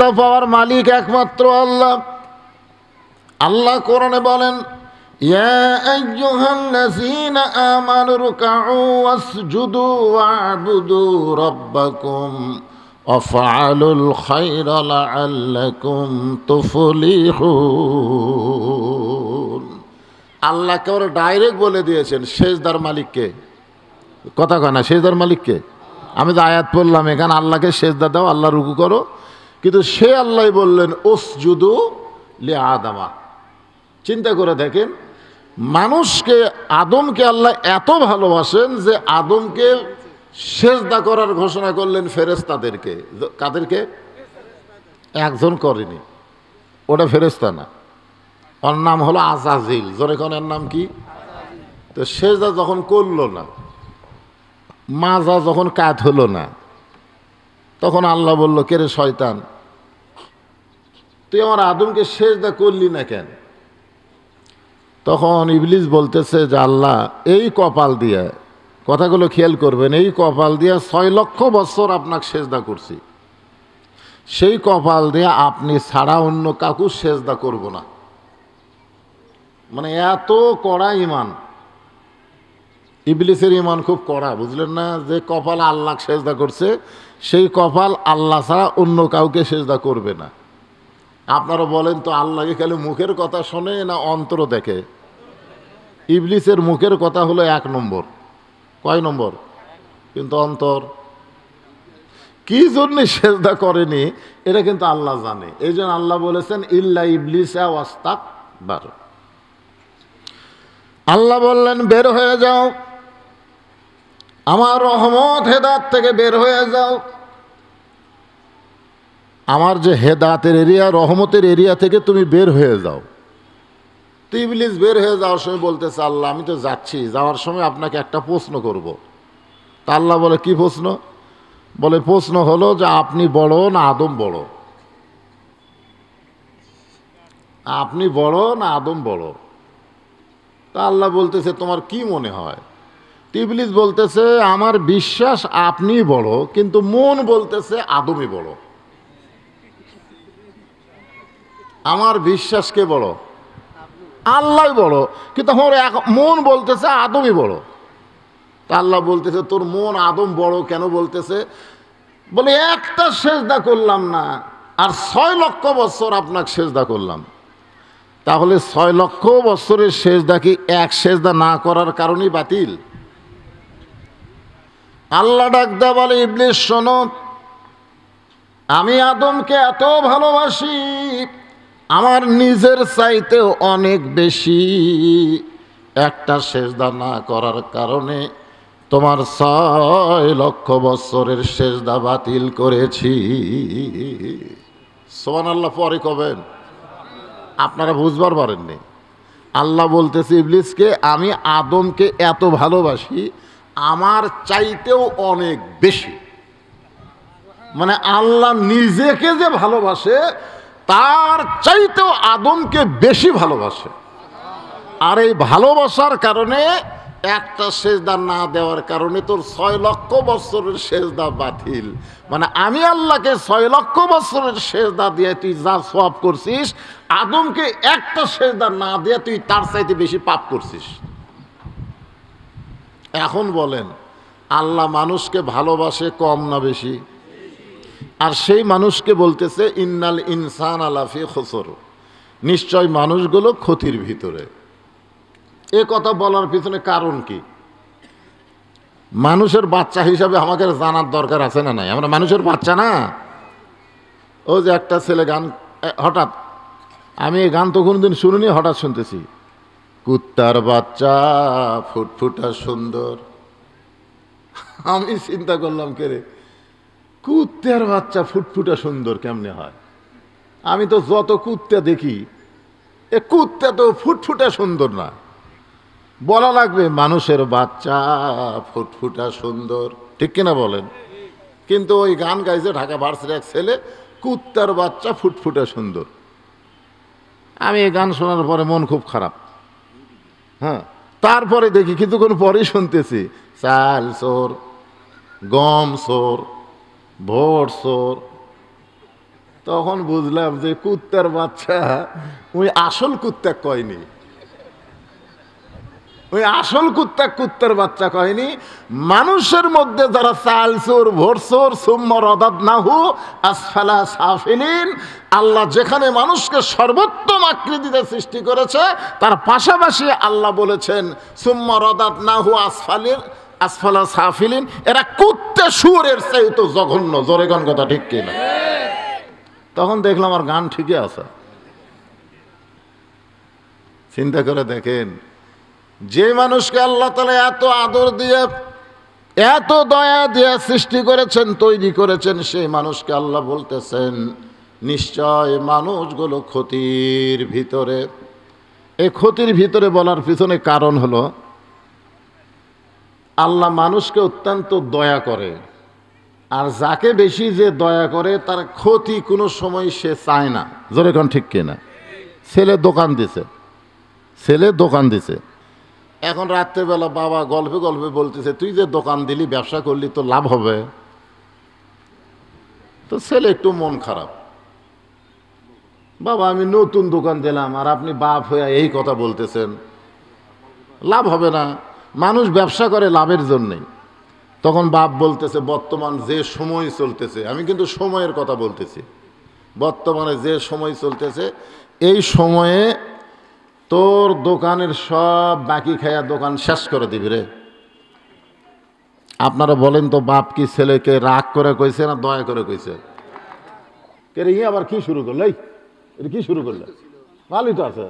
সেজদা পাওয়ার মালিক একমাত্র আল্লাহ। আল্লাহ কোরআনে বলেন, ইয়া আইয়ুহাল্লাযীনা আমানু রুকউ ওয়াসজুদু ওয়া'বুদু রাব্বাকুম ওয়াফআলুল খায়রা লাআল্লাকুম তুফলিহুন। আল্লাহ কেবল ডাইরেক্ট বলে দিয়েছেন সেজদার মালিককে। কথা কয় না, সেজদার মালিককে। আমি তো আয়াত পড়লাম, এখানে আল্লাহকে সেজদা দাও, আল্লাহ রুকু করো, কিন্তু সে আল্লাহ বললেন উসজুদু লি আদামা। চিন্তা করে দেখেন, মানুষকে, আদমকে আল্লাহ এত ভালোবাসেন যে আদমকে সেজদা করার ঘোষণা করলেন ফেরেশতাদেরকে। কাদেরকে? একজন করেনি, ওটা ফেরেশতা না, ওর নাম হলো আজাজিল। জোরে কোন, এর নাম কি? তো সেজদা যখন করলো না, মাজা যখন কাত হলো না, তখন আল্লাহ বলল, কে রে শয়তান, তুই আমার আদমকে সেজদা করলি না কেন? তখন ইবলিস বলতেছে যে আল্লাহ, এই কপাল দিয়ে, কথাগুলো খেয়াল করবেন, এই কপাল দিয়ে 6 লক্ষ বছর আপনাকে সেজদা করছি, সেই কপাল দিয়ে আপনি ছাড়া অন্য কাকু সেজদা করব না। মানে এত কড়া ইমান, ইবলিসের ইমান খুব কড়া, বুঝলেন না? যে কপাল আল্লাহ সেজদা করছে, সেই কপাল আল্লাহ ছাড়া অন্য কাউকে সেজদা করবে না। আপনারা বলেন তো, আল্লাহকে খালি মুখের কথা শোনে না অন্তর দেখে? ইবলিসের মুখের কথা হলো 1 নম্বর, কয় নম্বর? কিন্তু অন্তর কি জন্য সেজদা করেনি এটা কিন্তু আল্লাহ জানে। এই জন্য আল্লাহ বলেছেন ইল্লা ইবলিসা ওয়াস্তাকবার। আল্লাহ বললেন বের হয়ে যাও, আমার রহমত হেদায়েত থেকে বের হয়ে যাও। আমার যে হেদায়েতের এরিয়া, রহমতের এরিয়া থেকে তুমি বের হয়ে যাও। তো ইবলিস বের হয়ে যাওয়ার সময় বলতেছে, আল্লাহ আমি তো যাচ্ছি, যাওয়ার সময় আপনাকে একটা প্রশ্ন করব। তা আল্লাহ বলে, কি প্রশ্ন? বলে, প্রশ্ন হলো যে আপনি বড় না আদম বড়? আপনি বড় না আদম বড়? তা আল্লাহ বলতেছে, তোমার কি মনে হয়? ইবলিস বলতেছে, আমার বিশ্বাস আপনি বড়, কিন্তু মন বলতেছে আদমই বড়। আমার বিশ্বাস কে বড়? আল্লাহ বড়, কিন্তু আমার মন বলতেছে আদমই বড়। তা আল্লাহ বলতেছে, তোর মন আদম বড় কেন বলতেছে? বলে, একটা সেজদা করলাম না, আর 6 লক্ষ বছর আপনাকে সেজদা করলাম। তাহলে 6 লক্ষ বছরের সেজদা কি এক সেজদা না করার কারণেই বাতিল? আল্লাহ ডাক দেয়া বলে, ইবলিস শোনো, আমি আদমকে এত ভালোবাসি, আমার নিজের চাইতেও অনেক বেশি। একটা সেজদা না করার কারণে তোমার 6 লক্ষ বছরের সেজদা বাতিল করেছি। সুবহানাল্লাহ পরে কবেন, আপনারা বুঝবার পারেননি। আল্লাহ বলতেছে ইবলিসকে, আমি আদমকে এত ভালোবাসি, আমার চাইতেও অনেক বেশি। মানে আল্লাহ নিজেকে যে ভালোবাসে তার চাইতেও আদমকে বেশি ভালোবাসে। আর এই ভালোবাসার কারণে একটা সেজদা না দেওয়ার কারণে তোর 6 লক্ষ বছরের সেজদা বাতিল। মানে আমি আল্লাহকে 6 লক্ষ বছরের সেজদা দিয়ে তুই যা সওয়াব করছিস, আদমকে একটা সেজদা না দিয়ে তুই তার চাইতে বেশি পাপ করছিস। এখন বলেন, আল্লাহ মানুষকে ভালোবাসে কম না বেশি? আর সেই মানুষকে বলতেছে ইন্নাল ইনসানা লাফি খুসর, নিশ্চয় মানুষগুলো ক্ষতির ভিতরে। এ কথা বলার পিছনে কারণ কি? মানুষের বাচ্চা হিসাবে আমাকে জানার দরকার আছে না নাই? আমরা মানুষের বাচ্চা না? ও যে একটা ছেলে গান, হঠাৎ আমি এই গান তো কোনোদিন শুনিনি, হঠাৎ শুনতেছি, কুত্তার বাচ্চা ফুটফুটা সুন্দর। আমি চিন্তা করলাম, কে রে, কুত্তার বাচ্চা ফুটফুটা সুন্দর কেমনে হয়? আমি তো যত কুত্তা দেখি, এ কুত্তা তো ফুটফুটা সুন্দর না। বলা লাগবে মানুষের বাচ্চা ফুটফুটা সুন্দর, ঠিক কিনা বলেন? কিন্তু ওই গান গাইছে ঢাকা ভার্সিটির এক ছেলে, কুত্তার বাচ্চা ফুটফুটা সুন্দর। আমি এই গান শোনার পরে মন খুব খারাপ। হ্যাঁ, তারপরে দেখি কিছুক্ষণ পরেই শুনতেছি চাল চোর, গম চোর, ভোট চোর। তখন বুঝলাম যে কুত্তার বাচ্চা ওই আসল কুত্তা কয়নি, ওই আসল কুত্তার বাচ্চা কয়নি। মানুষের মধ্যে যারা চাল চোর ভোর চোর সুম্মা রাদাদনাহু আসফালা সাফিলিন, আল্লাহ যেখানে মানুষকে সর্বোত্তম আকৃতিতে সৃষ্টি করেছে তার পাশাপাশি আল্লাহ বলেছেন সুম্মা রাদাদনাহু আসফালা সাফিলিন, এরা কুত্তা শুয়োরের চাইতে জঘন্য। জোরে গান কথা ঠিক কিনা? তখন দেখলাম আর গান ঠিকই আছে। চিন্তা করে দেখেন, যে মানুষকে আল্লাহ তাআলা এত আদর দিয়ে এত দয়া দিয়ে সৃষ্টি করেছেন, তৈরি করেছেন, সেই মানুষকে আল্লাহ বলতেছেন নিশ্চয় মানুষগুলো ক্ষতির ভিতরে। এই ক্ষতির ভিতরে বলার পিছনে কারণ হলো আল্লাহ মানুষকে অত্যন্ত দয়া করে, আর যাকে বেশি যে দয়া করে তার ক্ষতি কোনো সময় সে চায় না। জোরে কোন ঠিক কিনা? ছেলে দোকান দিছে, এখন রাত্রেবেলা বাবা গল্পে গল্পে বলতেছে তুই যে দোকান দিলি, ব্যবসা করলি, তো লাভ হবে। তো ছেলে একটু মন খারাপ, বাবা আমি নতুন দোকান দিলাম আর আপনি বাপ হয়ে এই কথা বলতেছেন, লাভ হবে না। মানুষ ব্যবসা করে লাভের জন্যই। তখন বাপ বলতেছে বর্তমান যে সময় চলতেছে, আমি কিন্তু সময়ের কথা বলতেছি, বর্তমানে যে সময় চলতেছে এই সময়ে তোর দোকানের সব বাকি খায়া দোকান শেষ করে দিবি রে। আপনারা বলেন তো, বাপ কি ছেলেকে রাগ করে কইছে না দয়া করে কইছে? কে রে আবার কি শুরু করলো? এটা কি শুরু করলো? ভালোই তো আছে।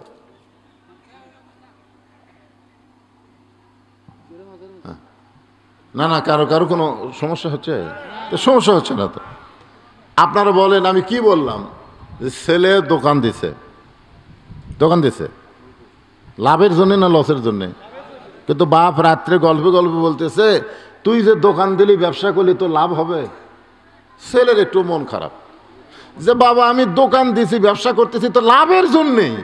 না না, কারো কোনো সমস্যা হচ্ছে? তো সমস্যা হচ্ছে না তো। আপনারা বলেন আমি কি বললাম? যে ছেলে দোকান দিছে লাভের জন্যে না লসের জন্যে? কিন্তু বাপ রাত্রে গল্পে বলতেছে তুই যে দোকান দিলি, ব্যবসা করলি, তো লাভ হবে। ছেলের একটু মন খারাপ যে বাবা আমি দোকান দিছি, ব্যবসা করতেছি, তো লাভের জন্যেই।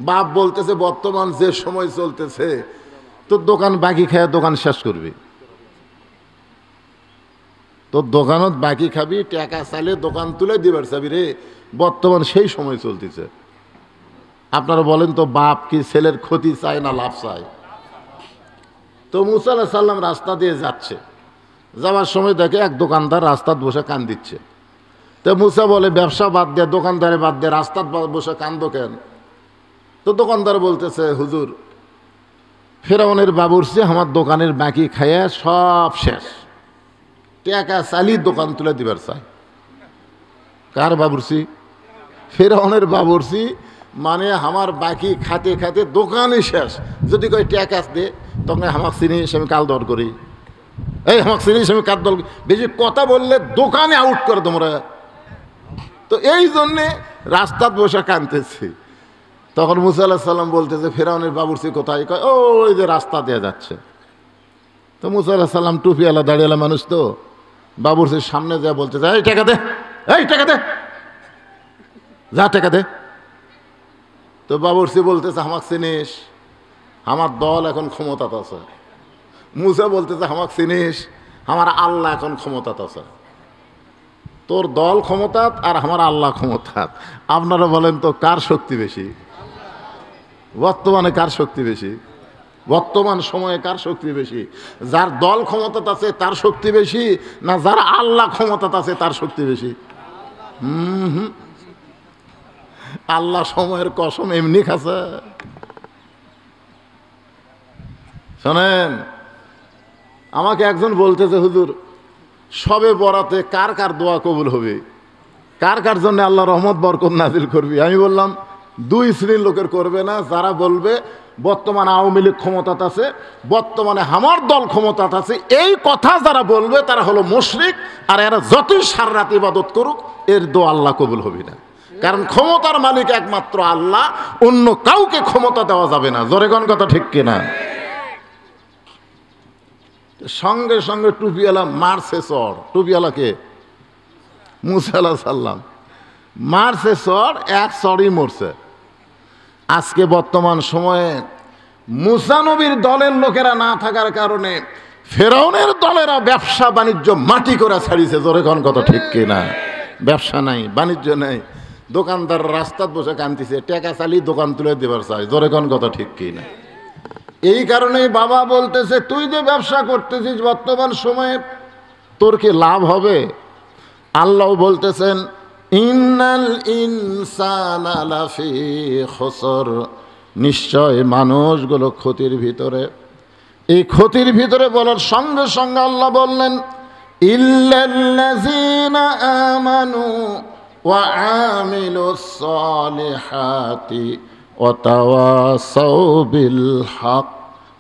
বাপ বলতেছে বর্তমান যে সময় চলতেছে তোর দোকান বাকি খায় দোকান শেষ করবি, তোর দোকানত বাকি খাবি, টাকা চাইলে দোকান তুলে দিবার চাবি রে। বর্তমান সেই সময় চলতেছে। আপনারা বলেন তো, বাপ কি ছেলের ক্ষতি চায় না লাভ চায়? তো মুসা আলাইহিস সালাম রাস্তা দিয়ে যাচ্ছে, যাওয়ার সময় দেখে এক দোকানদার রাস্তায় বসে কান দিচ্ছে। তো মুসা বলে ব্যবসা বাদ দিয়ে, দোকানদারে বাদ দিয়ে রাস্তায় বসে কান্দো কেন? তো দোকানদার বলতেছে হুজুর ফেরাউনের বাবুর্চি আমার দোকানের বাকি খাইয়া সব শেষ, টাকা চালি দোকান তুলে দিবার চাই। কার বাবুর্চি? ফেরাউনের বাবুর্চি। মানে আমার বাকি খাতে খাতে দোকানই শেষ। যদি কই টাকা দে, তখন আমাকে চিনিস আমি কাল দর করি, এই আমাকে চিনিস আমি কাল দর। বেশি কথা বললে দোকানে আউট করে তোমরা। তো এই জন্যে রাস্তাত বসে কানতেছি। তখন মুসা আলাইহিস সালাম বলতেছে ফেরাউনের বাবুর্চি কোথায়? কয় ওই যে রাস্তা দিয়ে যাচ্ছে। তো মুসা আলাইহিস সালাম টুপিওয়ালা দাড়িওয়ালা মানুষ, তো বাবুর্চির সামনে যা বলতেছে এই টাকা দে, যা টাকা দে। তো বাবুর্চি বলতেছে আমাকে চিনিস, আমার দল এখন ক্ষমতাত আছে। মুসা বলতেছে আমাকে চিনিস, আমার আল্লাহ এখন ক্ষমতাত আছে। তোর দল ক্ষমতাত আর আমার আল্লাহ ক্ষমতাত। আপনারা বলেন তো কার শক্তি বেশি? বর্তমানে কার শক্তি বেশি? বর্তমান সময়ে কার শক্তি বেশি? যার দল ক্ষমতাত আছে তার শক্তি বেশি, না যার আল্লাহ ক্ষমতাত আছে তার শক্তি বেশি? আল্লাহ সময়ের কসম এমনি খাচ্ছে। শোনেন, আমাকে একজন বলতেছে হুজুর সবে বরাতে কার কার দোয়া কবুল হবে, কার কার জন্য আল্লাহ রহমত বরকত নাজিল করবি? আমি বললাম দুই শ্রেণীর লোকের করবে না। যারা বলবে বর্তমান আওয়ামী লীগ ক্ষমতাত আছে, বর্তমানে আমার দল ক্ষমতাত আছে, এই কথা যারা বলবে তারা হলো মুশরিক। আর এরা যতই সারা রাত ইবাদত করুক এর দোয়া আল্লাহ কবুল হবে না। কারণ ক্ষমতার মালিক একমাত্র আল্লাহ, অন্য কাউকে ক্ষমতা দেওয়া যাবে না। জোরে কোন কথা ঠিক কিনা? সঙ্গে সঙ্গে টুপিওয়ালা মারছে চর। টুপিওয়ালাকে মুসা আলাইহিস সালাম মারছে চর, এক চরই মরছে। আজকে বর্তমান সময়ে মুসা নবীর দলের লোকেরা না থাকার কারণে ফেরাউনের দলেরা ব্যবসা বাণিজ্য মাটি করে ছাড়িয়েছে। জোরে কোন কথা ঠিক কিনা? ব্যবসা নাই, বাণিজ্য নাই, দোকানদার রাস্তাত বসে কান্দিছে, টাকা চালিয়ে দোকান তুলে দেবার চাই, জোরে কোন কথা ঠিক কি না? এই কারণেই বাবা বলতেছে, তুই যে ব্যবসা করতেছিস বর্তমান সময়ে তোর কি লাভ হবে? আল্লাহ বলতেছেন, ইন্নাল ইনসানা লাফি খুসর, নিশ্চয় মানুষগুলো ক্ষতির ভিতরে। এই ক্ষতির ভিতরে বলার সঙ্গে সঙ্গে আল্লাহ বললেন, ইল্লাল্লাযীনা আমানু ওয়া আমিলুস সালিহাতি ওয়া তাওয়াসাউ বিল হক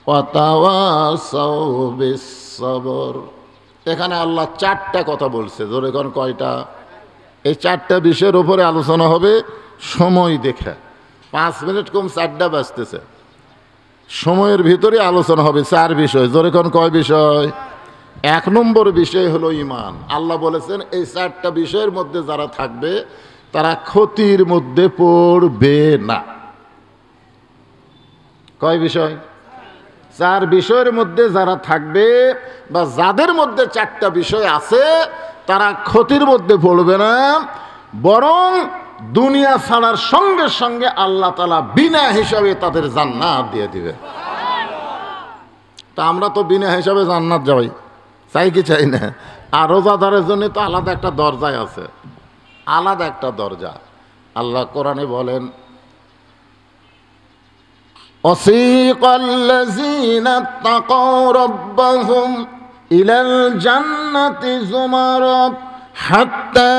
ওয়া তাওয়াসাউ বিস সবর। এখানে আল্লাহ চারটা কথা বলছে, জোরে কোন কয়টা? এই চারটা বিষয়ের উপরে আলোচনা হবে সময় দেখে। 5 মিনিট কম 4টা বাজতেছে, সময়ের ভিতরে আলোচনা হবে 4 বিষয়। জোরে কোন কয় বিষয়? 1 নম্বর বিষয় হলো ঈমান। আল্লাহ বলেছেন এই 4টা বিষয়ের মধ্যে যারা থাকবে তারা ক্ষতির মধ্যে পড়বে না। কয় বিষয়? 4 বিষয়ের মধ্যে যারা থাকবে বা যাদের মধ্যে 4টা বিষয় আছে তারা ক্ষতির মধ্যে পড়বে না, বরং দুনিয়া ছাড়ার সঙ্গে সঙ্গে আল্লাহ তাআলা বিনা হিসাবে তাদের জান্নাত দিয়ে দিবে। তা আমরা তো বিনা হিসাবে জান্নাত যাই, চাই কি চাই না? আর রোজাদারের জন্য তো আলাদা একটা দরজায় আছে, আলাদা একটা দরজা। আল্লাহ কোরআনে বলেন, ওয়াসিকাল্লাযীনা তাকাউ রাব্বাহুম ইলাল জান্নাতি যুমারা হাত্তা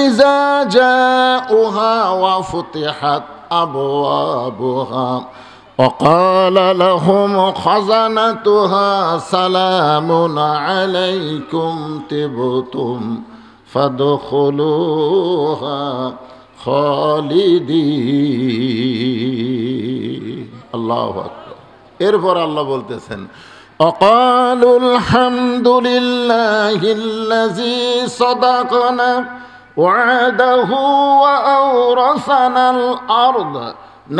ইযা জাউহা ওয়া ফুতিহাত আবওয়াবুহা وقال لهم خزنتها سلام عليكم طبتم فادخلوها خالدين। আল্লাহু আকবার। এরপর আল্লাহ বলতেছেন, وقالوا الحمد لله الذي صدقنا وعده وأورثنا الأرض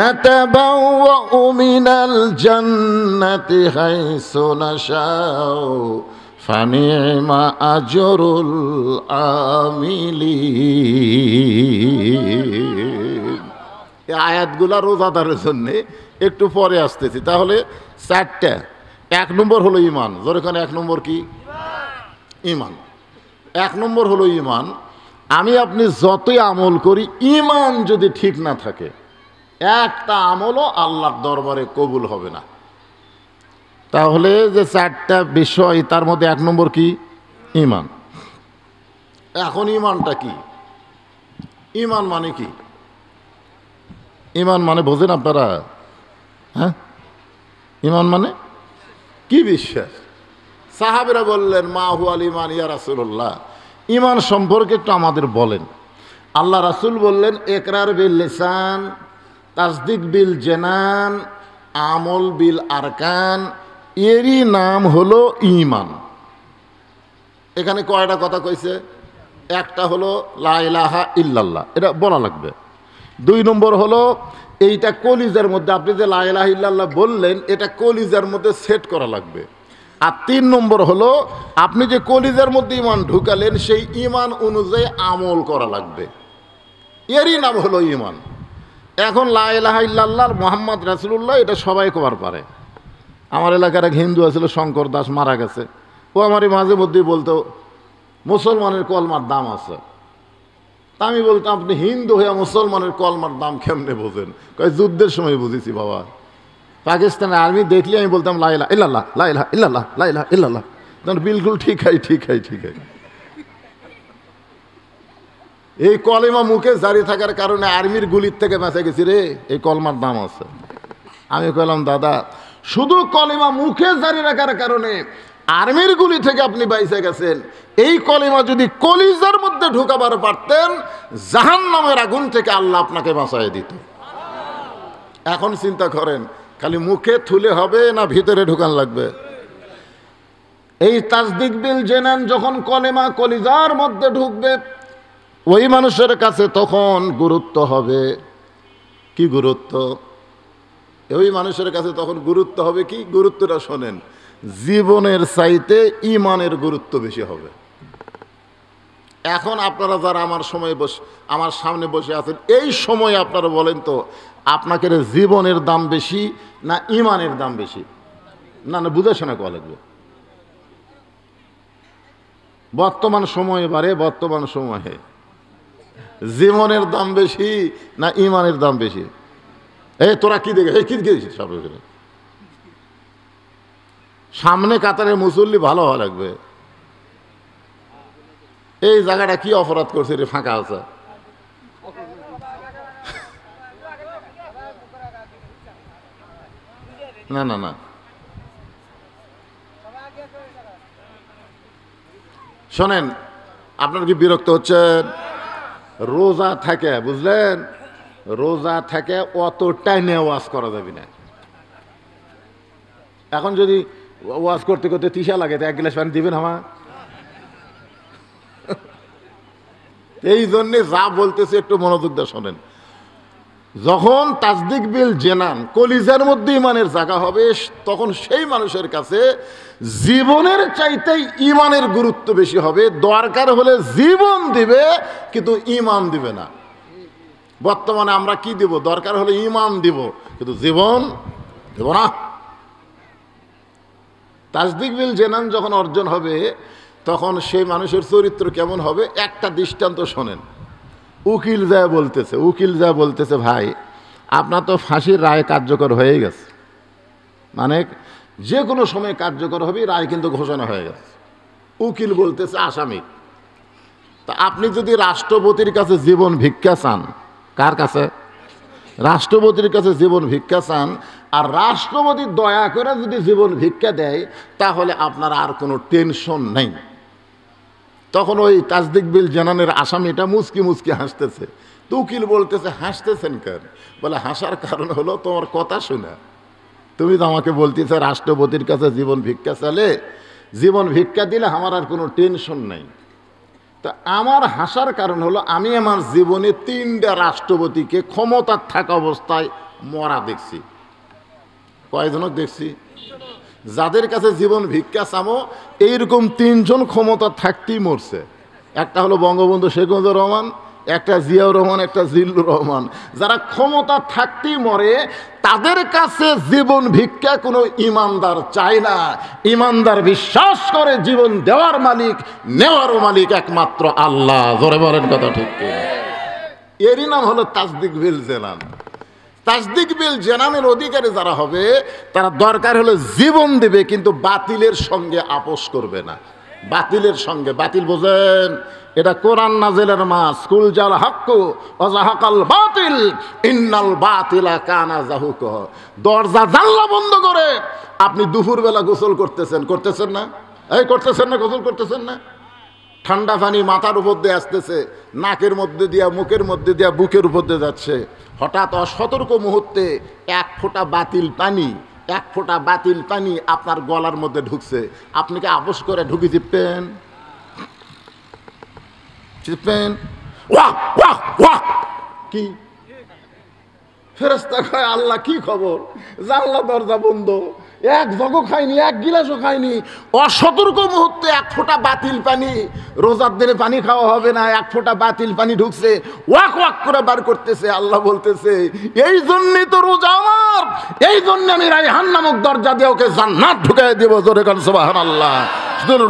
نتبوأ من الجنة حيث نشاء فنعم أجر العاملين। এই আয়াতগুলো রোজাদারের জন্য একটু পরে আসতেছি। তাহলে 4টা। 1 নম্বর হলো ঈমান। যেখানে 1 নম্বর কি? ঈমান। 1 নম্বর হলো ঈমান। আমি আপনি যতই আমল করি, ঈমান যদি ঠিক না থাকে একটা আমলও আল্লাহর দরবারে কবুল হবে না। তাহলে যে 4টা বিষয় তার মধ্যে 1 নম্বর কি? ঈমান। এখন ঈমানটা কি? ঈমান মানে কি? ঈমান মানে বোঝেন আপনারা? হ্যাঁ, ঈমান মানে কি? বিশ্বাস। সাহাবীরা বললেন, মা হুয়াল ঈমান ইয়া রাসূলুল্লাহ, ঈমান সম্পর্কে একটু আমাদের বলেন। আল্লাহ রাসূল বললেন, ইকরার বিল লিসান, তাসদিক বিল জানান, আমল বিল আরকান, এরই নাম হলো ঈমান। এখানে কয়টা কথা কইছে? একটা হলো লা ইলাহা ইল্লাল্লাহ, এটা বলা লাগবে। 2 নম্বর হলো এইটা কলিজার মধ্যে, আপনি যে লা ইলাহা ইল্লাল্লাহ বললেন এটা কলিজার মধ্যে সেট করা লাগবে। আর 3 নম্বর হলো আপনি যে কলিজার মধ্যে ঈমান ঢুকালেন সেই ঈমান অনুযায়ী আমল করা লাগবে, এরই নাম হলো ঈমান। এখন লা ইলাহা ইল্লাল্লাহ মুহাম্মদ রাসূলুল্লাহ এটা সবাই কবার পারে। আমার এলাকার এক হিন্দু আছিল, শঙ্কর দাস, মারা গেছে। ও আমার মাঝে মধ্যেই বলতো মুসলমানের কলমার দাম আছে। তা আমি বলতাম, আপনি হিন্দু হয়ে মুসলমানের কলমার দাম কেমনে বোঝেন? কয় যুদ্ধের সময় বুঝেছি বাবা। পাকিস্তানের আর্মি দেখলে আমি বলতাম লা ইলাহা ইল্লাল্লাহ, লা ইলাহা ইল্লাল্লাহ, লা ইলাহা ইল্লাল্লাহ। বিলকুল ঠিক হয়, ঠিক হয়, ঠিক হয়। এই কলেমা মুখে জারি থাকার কারণে আর্মির গুলির থেকে বেঁচে গেছি রে, এই কলমার দাম আছে। আমি কইলাম, দাদা শুধু কলেমা মুখে জারি রাখার কারণে আর্মির গুলি থেকে আপনি বাইসে গেছেন, এই কলেমা যদি কলিজার মধ্যে ঢুকাবার পারতেন জাহান্নামের আগুন থেকে আল্লাহ আপনাকে বাঁচায় দিত। এখন চিন্তা করেন, খালি মুখে থুলে হবে না ভিতরে ঢুকান লাগবে? এই তাসদিক বিল জানান যখন কলেমা কলিজার মধ্যে ঢুকবে, ওই মানুষের কাছে তখন গুরুত্ব হবে। কি গুরুত্ব? ওই মানুষের কাছে তখন গুরুত্ব হবে কি? গুরুত্বটা শোনেন, জীবনের চাইতে ঈমানের গুরুত্ব বেশি হবে। এখন আপনারা যারা আমার সামনে বসে আছেন, এই সময় আপনারা বলেন তো, আপনাকে জীবনের দাম বেশি না ইমানের দাম বেশি? না না, বুঝে শোনা কওয়া লাগবে। বর্তমান সময়ে বর্তমান সময়ে জীবনের দাম বেশি না ইমানের দাম বেশি? এই তোরা কি দেখে কি দেখেছিস? সব সামনে কাতারে মুসল্লি ভালো হওয়া লাগবে। এই জায়গাটা কি অপরাধ করছে রে, ফাঁকা আছে? না না না, শোনেন, আপনার কি বিরক্ত হচ্ছেন? রোজা থাকে, বুঝলেন, রোজা থাকে অত টাইমে ওয়াজ করা যাবে না। এখন যদি ওয়াজ করতে করতে তৃষা লাগে তো এক গ্লাস পানি দিবেন আমার? এই জন্যে যা বলতেছে একটু মনোযোগ দিয়ে শোনেন। যখন তাসদিক বিল জেনান কলিজার মধ্যে ইমানের জায়গা হবে, তখন সেই মানুষের কাছে জীবনের চাইতেই ইমানের গুরুত্ব বেশি হবে। দরকার হলে জীবন দিবে, কিন্তু ইমান দিবে না। বর্তমানে আমরা কি দিব? দরকার হলে ইমান দিব, কিন্তু জীবন দেব না। তাসদিক বিল জেনান যখন অর্জন হবে, তখন সেই মানুষের চরিত্র কেমন হবে? একটা দৃষ্টান্ত শোনেন। উকিল যা বলতেছে ভাই, আপনার তো ফাঁসির রায় কার্যকর হয়ে গেছে, মানে যে কোনো সময় কার্যকর হবে, রায় কিন্তু ঘোষণা হয়ে গেছে। উকিল বলতেছে আসামি, তা আপনি যদি রাষ্ট্রপতির কাছে জীবন ভিক্ষা চান, কার কাছে? রাষ্ট্রপতির কাছে জীবন ভিক্ষা চান, আর রাষ্ট্রপতি দয়া করে যদি জীবন ভিক্ষা দেয়, তাহলে আপনার আর কোনো টেনশন নেই। তখন ওই তাসদিক বিল জানানের আসামিটা মুচকি মুচকি হাসতেছে। তো উকিল বলতেছে হাসতেছেন কেন? বলে হাসার কারণ হলো তোমার কথা শোনা। তুমি তো আমাকে বলতেছে রাষ্ট্রপতির কাছে জীবন ভিক্ষা চালে, জীবন ভিক্ষা দিলে আমার আর কোনো টেনশন নাই। তা আমার হাসার কারণ হলো আমি আমার জীবনে 3টা রাষ্ট্রপতিকে ক্ষমতার থাকা অবস্থায় মরা দেখছি। কয়জনক দেখছি? যাদের কাছে জীবন ভিক্ষা চামো, এইরকম 3 জন ক্ষমতা থাকতেই মরছে। একটা হলো বঙ্গবন্ধু শেখ মুজিবুর রহমান, একটা জিয়াউর রহমান, একটা জিল্লুর রহমান। যারা ক্ষমতা থাকতেই মরে, তাদের কাছে জীবন ভিক্ষা কোনো ইমানদার চায় না। ইমানদার বিশ্বাস করে জীবন দেওয়ার মালিক, নেওয়ারও মালিক একমাত্র আল্লাহ। জোরে বলেন কথা ঠিক কিনা? এরই নাম হলো তাসদিক বিল জেনান। তাসদিক বিল জেনানের অধিকারী যারা হবে, তারা দরকার হলে জীবন দেবে, কিন্তু বাতিলের সঙ্গে আপোষ করবে না। বাতিলের সঙ্গে, বাতিল বোঝেন, এটা কোরআন নাজিলের মাস। কুল জাল হাক্কু ওয়া যাহাকাল বাতিল ইন্নাল বাতিলা কানা যাহুকা। দরজা জানলা বন্ধ করে আপনি দুপুরবেলা গোসল করতেছেন না? এই করতেছেন না? গোসল করতেছেন না? ঠান্ডা পানি মাথার উপর দিয়ে আসতেছে, নাকের মধ্যে দিয়া, মুখের মধ্যে দিয়া, বুকের উপর দিয়ে যাচ্ছে। হঠাৎ অসতর্ক মুহূর্তে এক ফোঁটা বাতিল পানি আপনার গলার মধ্যে ঢুকছে। আপনি কি আপোষ করে ঢুকি চিপবেন? কি ফেরেশতা কয় আল্লাহ কি খবর? জানলা দরজা বন্ধ, এক জগও খায়নি, এক গিলাসও খায়নি। অসতর্ক মুহূর্তে এক ফোঁটা বাতিল পানি, রোজার দিনে পানি খাওয়া হবে না, এক ফোঁটা বাতিল পানি ঢুকছে, ওয়াক ওয়াক করে বার করতেছে। আল্লাহ বলতেছে এই জন্যই তো রোজা আমার, এই জন্য আমি রায়হান নামক দরজা দিয়ে ওকে জান্নাত ঢুকাই দেব। জোরে কান সুবহানাল্লাহ।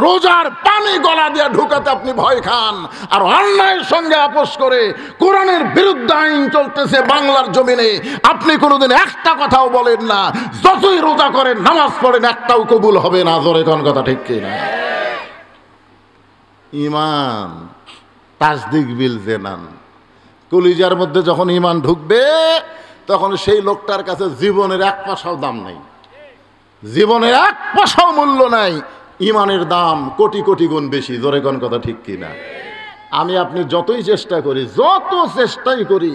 রোজার পানি গলা দিয়ে ঢুকাতে আপনি ভয় খান, আর অন্যায়ের সঙ্গে আপোষ করে কোরআনের বিরুদ্ধে আইন চলতেছে বাংলার জমিনে, আপনি কোনোদিন একটা কথাও বলেন না। যতই রোজা করেন, নামাজ পড়েন, একটাও কবুল হবে না। জোরে কোন কথা ঠিক কিনা? ইমান তাসদিক বিল জেনান, কলিজার মধ্যে যখন ইমান ঢুকবে, তখন সেই লোকটার কাছে জীবনের 1 পয়সাও দাম নাই, জীবনের 1 পয়সাও মূল্য নাই। ইমানের দাম কোটি কোটি গুণ বেশি। জোরে কোন কথা ঠিক কিনা? আমি আপনি যতই চেষ্টা করি, যত চেষ্টাই করি,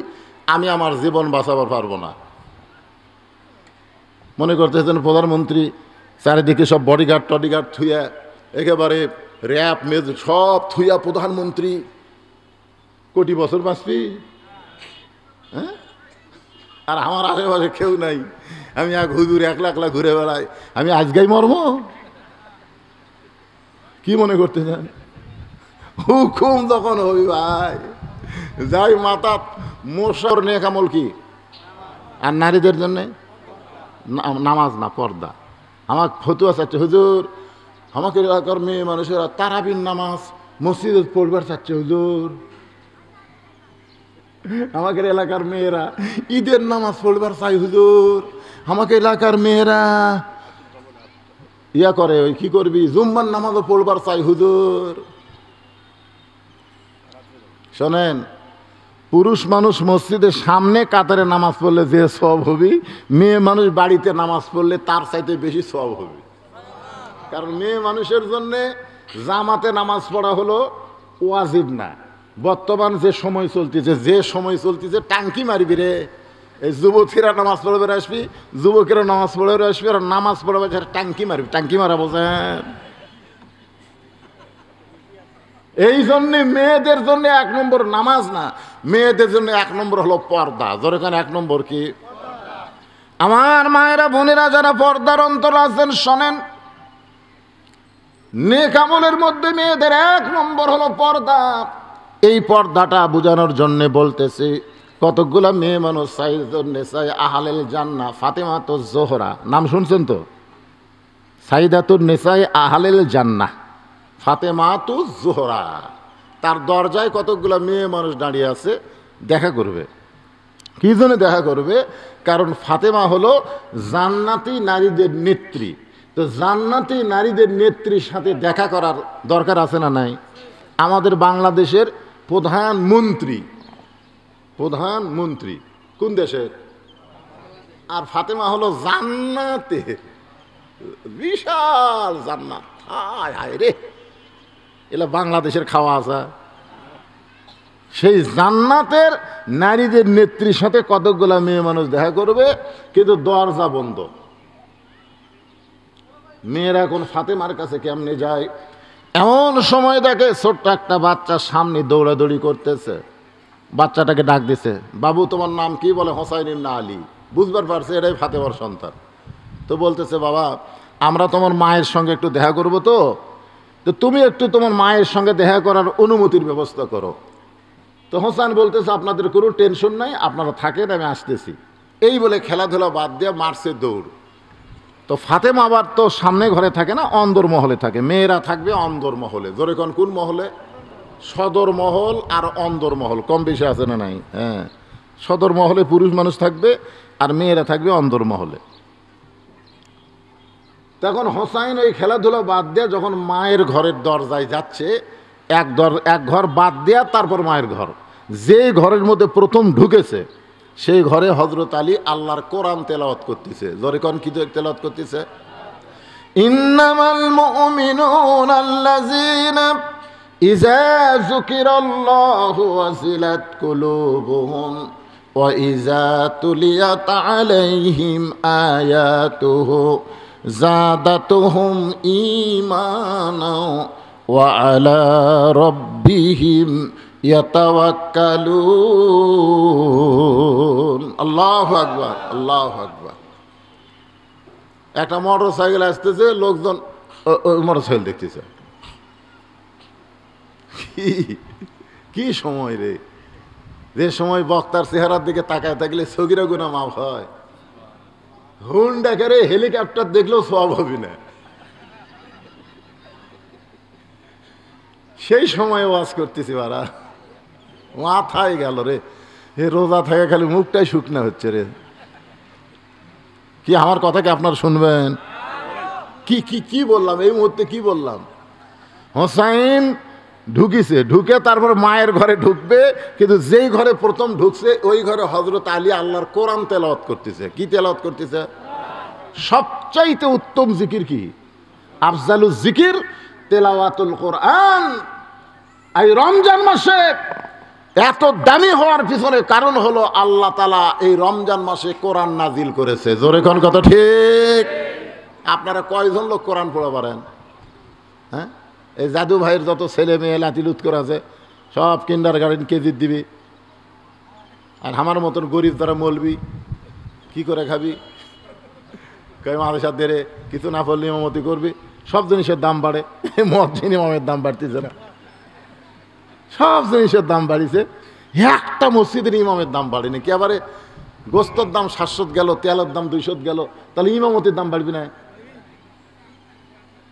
আমি আমার জীবন বাঁচাবার পারবো না। মনে করতেছেন প্রধানমন্ত্রী চারিদিকে সব বডিগার্ড থুইয়া, একেবারে র্যাব মেজ সব থুইয়া প্রধানমন্ত্রী, কোটি বছর বাঁচবি? হ্যাঁ? আর আমার আশেপাশে কেউ নাই, আমি এক হুজুর একলা একলা ঘুরে বেড়াই, আমি আজকেই মরবো? কি মনে করতে চান? হুকুম যখন হবি ভাই, যাই মাথা মোশর নেক আমল কি? আর নারীদের জন্যে নামাজ না, পর্দা। আমার ফতুয়া চাচ্ছে, হুজুর আমাকে এলাকার মেয়ে মানুষেরা তারাবির নামাজ মসজিদে পড়বার চাচ্ছে হুজুর। আমাকে এলাকার মেয়েরা ঈদের নামাজ পড়বার চাই হুজুর। আমাকে এলাকার মেয়েরা ইয়া করে, ওই কি করবি, জুম্মার নামাজও পড়বার চাই হুজুর। শোনেন, পুরুষ মানুষ মসজিদের সামনে কাতারে নামাজ পড়লে যে সওয়াব হবি, মেয়ে মানুষ বাড়িতে নামাজ পড়লে তার চাইতে বেশি সওয়াব হবে। কারণ মেয়ে মানুষের জন্যে জামাতে নামাজ পড়া হলো ওয়াজিব না। বর্তমান যে সময় চলতেছে টাঙ্কি মারবি রে। এই যুবতীরা নামাজ পড়বে আসবি, যুবকেরা নামাজ পড়বে আসবি, আর নামাজ পড়বে টাঙ্কি মারবি। টাঙ্কি মারা বোঝেন? এই জন্যে মেয়েদের জন্য 1 নম্বর নামাজ না, মেয়েদের জন্য 1 নম্বর হলো পর্দা। যেখানে 1 নম্বর কি? আমার মায়েরা বোনেরা যারা পর্দার অন্তর আছেন শোনেন, নেক আমলের মধ্যে মেয়েদের 1 নম্বর হলো পর্দা। এই পর্দাটা বোঝানোর জন্য বলতেছি, কতগুলা মেয়ে মানুষ সাইয়্যিদাতুন নিসা আহলেল জান্নাহ ফাতেমাতুজ জোহরা নাম শুনছেন তো? সাইয়্যিদাতুন নিসা আহলেল জান্নাহ ফাতেমাতুজ জোহরা, তার দরজায় কতগুলা মেয়ে মানুষ দাঁড়িয়ে আছে, দেখা করবে। কি জন্য দেখা করবে? কারণ ফাতেমা হলো জান্নাতি নারীদের নেত্রী। তো জান্নাতি নারীদের নেত্রীর সাথে দেখা করার দরকার আছে না নাই? আমাদের বাংলাদেশের প্রধানমন্ত্রী কোন দেশের? আর ফাতেমা হলো জান্নাতে, বিশাল জান্নাত। হায় হায় রে, এলা বাংলাদেশের খাওয়া আসা। সেই জান্নাতের নারীদের নেত্রীর সাথে কতগুলা মেয়ে মানুষ দেখা করবে, কিন্তু দরজা বন্ধ। মেয়েরা এখন ফাতেমার কাছে কেমনে যায়? এমন সময় দেখে ছোট্ট একটা বাচ্চা সামনে দৌড়াদৌড়ি করতেছে। বাচ্চাটাকে ডাক দিছে, বাবু তোমার নাম কি? বলে হোসাইন ইবনে আলী। বুঝবার পারছে এটাই ফাতেমার সন্তান। তো বলতেছে, বাবা আমরা তোমার মায়ের সঙ্গে একটু দেখা করবো, তো তুমি একটু তোমার মায়ের সঙ্গে দেখা করার অনুমতির ব্যবস্থা করো। তো হোসেন বলতেছে, আপনাদের কোনো টেনশন নাই, আপনারা থাকেন, আমি আসতেছি। এই বলে খেলাধুলা বাদ দিয়ে মারছে দৌড়। তো ফাতেমা আবার তো সামনে ঘরে থাকে না, অন্দর মহলে থাকে। মেয়েরা থাকবে অন্দর মহলে। জোরে কোন মহলে? সদর মহল আর অন্দর মহল কম বেশি আছে না নাই? হ্যাঁ, সদর মহলে পুরুষ মানুষ থাকবে আর মেয়েরা থাকবে অন্দর মহলে। তখন হোসাইন ওই খেলাধুলা বাদ দিয়ে যখন মায়ের ঘরের দরজায় যাচ্ছে, এক ঘর বাদ দেয়া তারপর মায়ের ঘর, যে ঘরের মধ্যে প্রথম ঢুকেছে সেই ঘরে হযরত আলী আল্লাহর কোরআন তেলাওয়াত করতেছে। জোরে কোন কি তেলাওয়াত করতেছে? ইন্নামাল মুমিনুনা আল্লাযীনা ইযা যুকিরাল্লাহু ওয়াজিলাত কুলুবুহুম ওয়া ইযা তুলিয়াত আলাইহিম আয়াতুহু যাদাতুহুম ঈমানা ওয়া আলা রাব্বিহিম ইয়াতাওয়াক্কালুন। আল্লাহু আকবার, আল্লাহু আকবার। একটা মোটর সাইকেল আসতেছে, লোকজন ওই মোটর সাইকেল দেখতেছে। কি সময় রে, যে সময় বক্তার চেহারার দিকে তাকায় থাকলে সগীরা গুনাহ মাফ হয়। হুন্ডা করে হেলিকপ্টার দেখলেও সওয়াব হবে না। সেই সময় ওয়াজ করতেছি, বারা মাথায় গেল রে। এ রোজা থাকে খালি মুখটাই শুকনা হচ্ছে রে। কি আমার কথা কি আপনারা শুনবেন? কি কি কি বললাম এই মুহূর্তে? কি বললাম? হোসাইন ঢুকে তারপর মায়ের ঘরে ঢুকবে, কিন্তু যেই ঘরে প্রথম ঢুকছে ওই ঘরে হযরত আলী আল্লাহর কোরআন তেলাওয়াত করতেছে। কি তেলাওয়াত করতেছে? সবচাইতে উত্তম জিকির কি? আফজালুজ জিকির তেলাওয়াতুল কোরআন। এই রমজান মাসে এত দামি হওয়ার পিছনে কারণ হলো আল্লাহ তাআলা এই রমজান মাসে কোরআন নাজিল করেছে। জোরে কোন কথা ঠিক? আপনারা কয়জন লোক কোরআন পড়া পারেন? হ্যাঁ, এই জাদু ভাইয়ের যত ছেলে মেয়ে লাতিলুত করে আছে সব কিন্ডারগার্টেন কেজি দিবি, আর আমার মতন গরিব যারা মলবি কি করে খাবি? মাদ্রাসার দেরে কিছু না পড়লে ইমামতি করবি। সব জিনিসের দাম বাড়ে, মদ ইমামের দাম বাড়তেছে না। সব জিনিসের দাম বাড়িছে, একটা মসজিদের ইমামের দাম বাড়েনি। কি আবার গোস্তর দাম 700 গেল, তেলের দাম 200 গেল, তাহলে ইমামতির দাম বাড়বি না?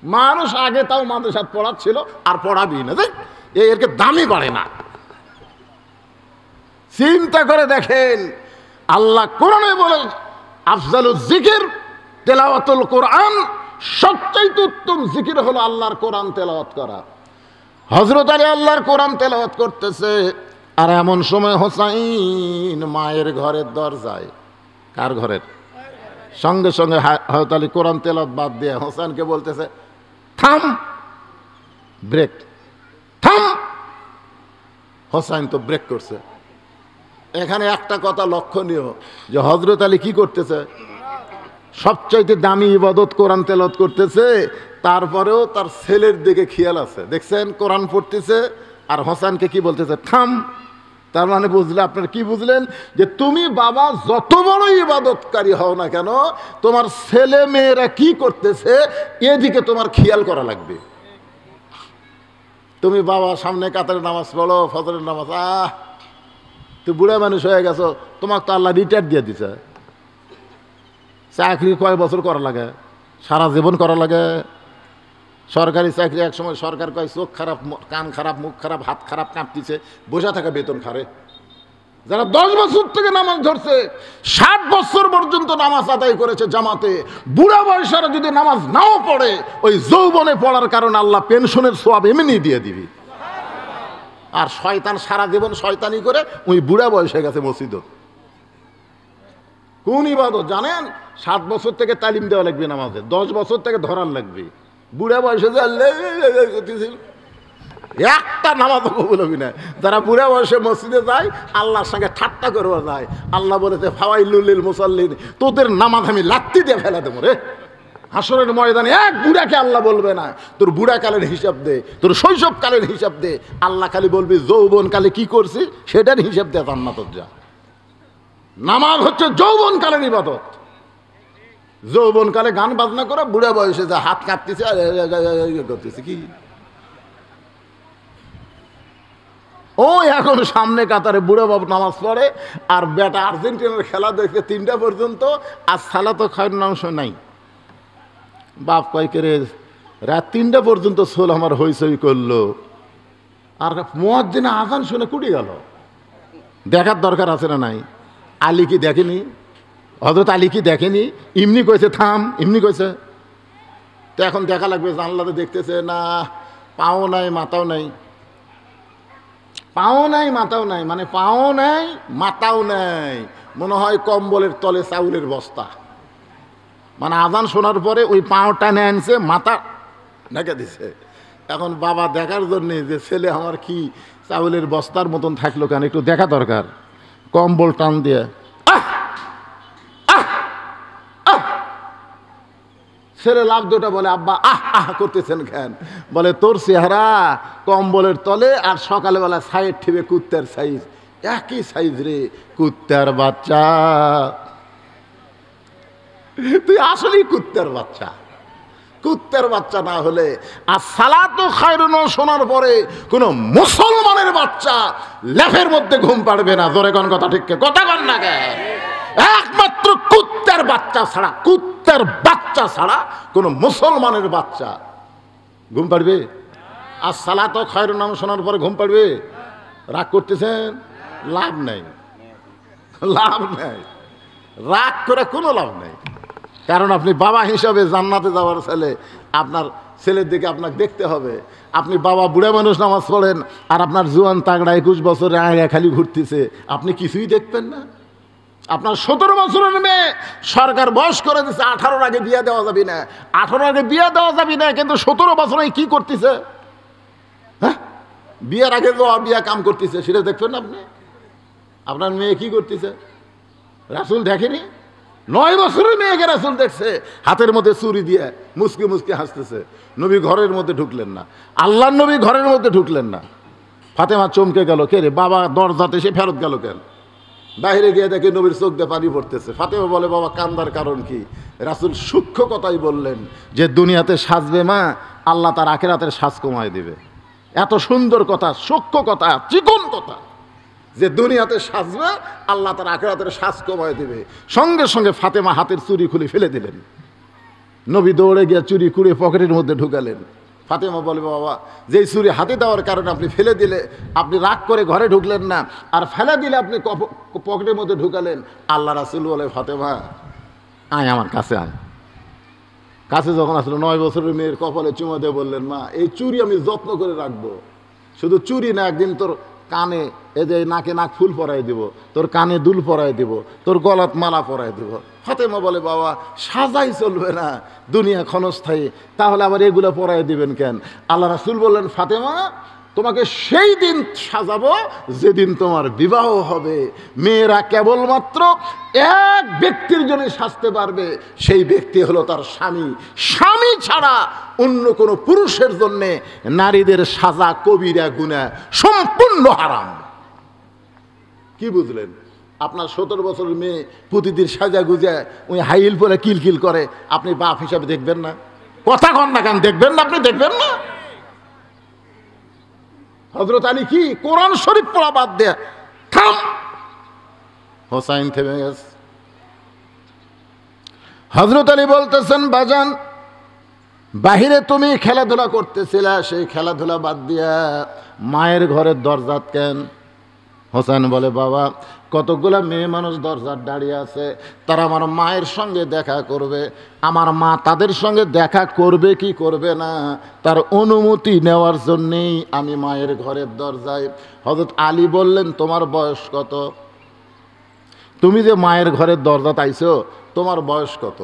মানুষ আগে তাও মাদ্রাসাত পড়াচ্ছিল, আর পড়াবি না, দেখ এর দামই বাড়ে না। চিন্তা করে দেখেন, আল্লাহ কোরআনে বলে আফজালুল জিকির তেলাওয়াতুল কোরআন, সবচাইতে উত্তম জিকির হলো আল্লাহর কোরআন তেলাওয়াত করা। হযরত আলী আল্লাহর কোরআন তেলাওয়াত করতেছে, আর এমন সময় হোসাইন মায়ের ঘরের দরজায়, কার ঘরের? সঙ্গে সঙ্গে হযরত আলী কোরআন তেলাওয়াত বাদ দিয়ে হোসেনকে বলতেছে, থাম, ব্রেক, থাম। হোসাইন তো ব্রেক করছে। এখানে একটা কথা লক্ষণীয়, যে হযরত আলী কি করতেছে? সবচাইতে দামি ইবাদত কোরআন তেলাওয়াত করতেছে, তারপরেও তার ছেলের দিকে খেয়াল আছে। দেখছেন কোরআন পড়তেছে, আর হোসেনকে কি বলতেছে? থাম। তার মানে বুঝলে, আপনার কি বুঝলেন? যে তুমি বাবা যত বড় ইবাদতকারী হও না কেন, তোমার ছেলে মেয়েরা কি করতেছে এদিকে তোমার খেয়াল করা লাগবে। তুমি বাবা সামনে কাতারে নামাজ পড়ো, ফজরের নামাজ, তুই বুড়া মানুষ হয়ে গেছো, তোমাকে তো আল্লাহ রিটায়ার দিয়ে দিছে। চাকরি কয় বছর করা লাগে? সারা জীবন করা লাগে। সরকারি চাকরি এক সময় সরকার কয় চোখ খারাপ, কান খারাপ, মুখ খারাপ, হাত খারাপ, কাঁপতিছে, বসে থাকা বেতন খারে। যারা 10 বছর থেকে নামাজ ধরছে, 60 বছর পর্যন্ত নামাজ আদায় করেছে জামাতে, বুড়া বয়সেরা যদি নামাজ নাও পড়ে, ওই যৌবনে পড়ার কারণে আল্লাহ পেনশনের সওয়াব এমনি দিয়ে দিবি। আর শয়তান সারা জীবন শয়তানি করে ওই বুড়া বয়সে গেছে মসজিদে। কোন ইবাদত জানেন? 7 বছর থেকে তালিম দেওয়া লাগবে নামাজে, 10 বছর থেকে ধরার লাগবে। বুড়া বয়সে একটা নামাজ কবুল হবে না। যারা বুড়া বয়সে মসজিদে যায়, আল্লাহর সঙ্গে ঠাট্টা করবা যায়। আল্লাহ বলেছে ফাওয়াইলুল লিল মুসাল্লিন, তোদের নামাজ আমি লাত্তি দিয়ে ফেলে দেবো রে। হাসরের ময়দানে এক বুড়াকে আল্লাহ বলবে না তোর বুড়া কালের হিসাব দে, তোর শৈশব কালের হিসাব দে। আল্লাহ খালি বলবি যৌবন কালে কি করছি সেটার হিসাব দে, জান্নাতে যা। নামাজ হচ্ছে যৌবন কালের ইবাদত। যৌবন কালে গান বাজনা করে, বুড়া বয়সে যা হাত কাঁপতেছে আর করতেছে কি। ও এখন সামনে কাতারে বুড়া বাবু নামাজ পড়ে, আর বেটা আর্জেন্টিনার খেলা দেখে 3টা পর্যন্ত, আর সালা তো খায়ের অংশ নাই। বাপ কয়েকে রে রাত 3টা পর্যন্ত সোল আমার হইচই করলো, আর মুয়াজ্জিন আজান শুনে কুটি গেল। দেখার দরকার আছে না নাই? আলী কি দেখেনি? হযরত আলী কি দেখেনি? এমনি কইছে থাম, এমনি কইছে। তো এখন দেখা লাগবে, জানলাতে দেখতেছে না, পাও নাই মাথাও নাই, পাও নাই মাথাও নাই, মানে পাও নাই মাথাও নাই, মনে হয় কম্বলের তলে চাউলের বস্তা। মানে আজান শোনার পরে ওই পাও টানে আনছে, মাথা ঢেকে দিছে। এখন বাবা দেখার জন্যে যে ছেলে আমার কি চাউলের বস্তার মতন থাকলো কেন, একটু দেখা দরকার। কম্বল টান দিয়ে ছেলে লাভ দুটা বলে, আব্বা আহ আহ করতেছেন কেন? বলে তোর চেহারা কম্বলের তলে আর সকালবেলা সাইড ঠিবে কুত্তার সাইজ, একই সাইজ রে কুত্তার বাচ্চা, তুই আসলেই কুত্তার বাচ্চা। কুত্তার বাচ্চা না হলে আর সালাতু খায়রুন শোনার পরে কোন মুসলমানের বাচ্চা লেফের মধ্যে ঘুম পাড়বে না। জোরে কোন কথা, ঠিক কথা কন না কে? একমাত্র কুত্তার বাচ্চা ছাড়া, কুত্তার বাচ্চা ছাড়া কোন মুসলমানের বাচ্চা ঘুম পাড়বে? আর সালাতু খায়রুন শোনার পরে ঘুম পাড়বে? রাগ করতেছেন? লাভ নাই, লাভ নাই, রাগ করে কোনো লাভ নাই। কারণ আপনি বাবা হিসাবে জান্নাতে যাওয়ার ছেলে, আপনার ছেলের দিকে আপনাকে দেখতে হবে। আপনি বাবা বুড়া মানুষ নামাজ পড়েন, আর আপনার জোয়ান তাগড়া 21 বছরে আয়া খালি ঘুরতেছে, আপনি কিছুই দেখবেন না। আপনার 17 বছরের মেয়ে সরকার বয়স করে দিচ্ছে, 18-র আগে বিয়ে দেওয়া যাবে না, 18-র আগে বিয়ে দেওয়া যাবে না, কিন্তু 17 বছরে কি করতেছে? হ্যাঁ, বিয়ের আগে বিয়ে কাম করতেছে, সেটা দেখবেন না আপনি? আপনার মেয়ে কি করতেছে? রাসূল দেখেনি? 9 বছরের মেয়েকে রাসূল দেখছে, হাতের মধ্যে চুরি দিয়ে মুসকি মুসকি হাসতেছে। নবী ঘরের মধ্যে ঢুকলেন না, আল্লাহর নবী ঘরের মধ্যে ঢুকলেন না। ফাতেমা চমকে গেল, কে রে বাবা দরজাতে সে ফেরত গেল কেন? বাইরে গিয়ে দেখে নবীর চোখ দিয়ে পানি পড়তেছে। ফাতেমা বলে, বাবা কান্দার কারণ কি? রাসূল সূক্ষ্ম কথাই বললেন যে দুনিয়াতে সাজবে মা, আল্লাহ তার আখিরাতের সাজ কমায় দিবে। এত সুন্দর কথা, সূক্ষ্ম কথা, চিকন কথা, যে দুনিয়াতে সাজবে আল্লাহ তার আখিরাতের সাজ কমায় দিবে। সঙ্গে সঙ্গে ফাতেমা হাতের চুড়ি খুলে ফেলে দিলেন। নবী দৌড়ে গিয়ে চুরি খুলে পকেটের মধ্যে ঢুকালেন। ফাতেমা বলে, বাবা, যেই চুরি হাতে দেওয়ার কারণে আপনি ফেলে দিলে, আপনি রাগ করে ঘরে ঢুকলেন না, আর ফেলে দিলে আপনি পকেটের মধ্যে ঢুকালেন। আল্লাহ রাসূল বলে, ফাতেমা আয় আমার কাছে আয়। কাছে যখন আসলো 9 বছরের মেয়ের কপালে চুমা দিয়ে বললেন, মা, এই চুরি আমি যত্ন করে রাখবো। শুধু চুরি না, একদিন তোর কানে এই যে নাকে নাক ফুল পরাই দিব, তোর কানে দুল পরাই দিব, তোর গলাত মালা পরাই দিব। ফাতেমা বলে, বাবা, সাজাই চলবে না, দুনিয়া ক্ষণস্থায়ী, তাহলে আবার এগুলো পরাই দিবেন কেন? আল্লাহ রাসূল বললেন, ফাতেমা, তোমাকে সেই দিন সাজাবো যেদিন তোমার বিবাহ হবে। মেয়েরা কেবলমাত্র এক ব্যক্তির জন্য সাজতে পারবে, সেই ব্যক্তি হলো তার স্বামী। স্বামী ছাড়া অন্য কোনো পুরুষের জন্যে নারীদের সাজা কবিরা গুনাহ, সম্পূর্ণ হারাম। কি বুঝলেন? আপনার 17 বছরের মেয়ে প্রতিদিন সাজা গুজা ওই হাইল পরে কিলকিল করে, আপনি বাপ হিসাবে দেখবেন না? কথা কন না কেন? দেখবেন না? আপনি দেখবেন না? হযরত আলী কি কোরআন শরীফ পড়া বাদ দেয়া থাম। হোসাইন থেমে গেছে। হযরত আলী বলতেছেন, বাজান, বাহিরে তুমি খেলাধুলা করতেছিলা, সেই খেলাধুলা বাদ দিয়া মায়ের ঘরের দরজাত কেন? হোসেন বলে, বাবা, কতগুলা মেয়ে মানুষ দরজার দাঁড়িয়ে আছে, তারা আমার মায়ের সঙ্গে দেখা করবে। আমার মা তাদের সঙ্গে দেখা করবে কি করবে না, তার অনুমতি নেওয়ার জন্যেই আমি মায়ের ঘরের দরজায়। হযরত আলী বললেন, তোমার বয়স কত? তুমি যে মায়ের ঘরের দরজাতে আইছো, তোমার বয়স কত?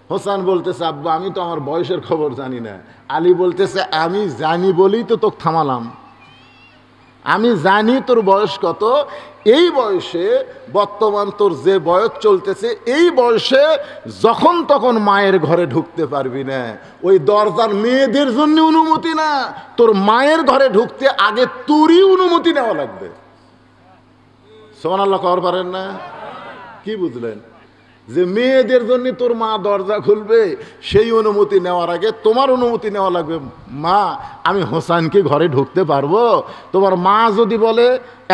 হোসেন বলতেছে, আব্বা, আমি তো আমার বয়সের খবর জানি না। আলী বলতেছে, আমি জানি বলেই তো তোকে থামালাম। আমি জানি তোর বয়স কত। এই বয়সে, বর্তমান তোর যে বয়স চলতেছে, এই বয়সে যখন তখন মায়ের ঘরে ঢুকতে পারবি না। ওই দরজার মেয়েদের জন্য অনুমতি না, তোর মায়ের ঘরে ঢুকতে আগে তোরই অনুমতি নেওয়া লাগবে। সুবহানাল্লাহ কর পারেন না? কি বুঝলেন? যে মেয়েদের জন্য তোর মা দরজা খুলবে, সেই অনুমতি নেওয়ার আগে তোমার অনুমতি নেওয়া লাগবে। মা, আমি হোসেনকে ঘরে ঢুকতে পারবো? তোমার মা যদি বলে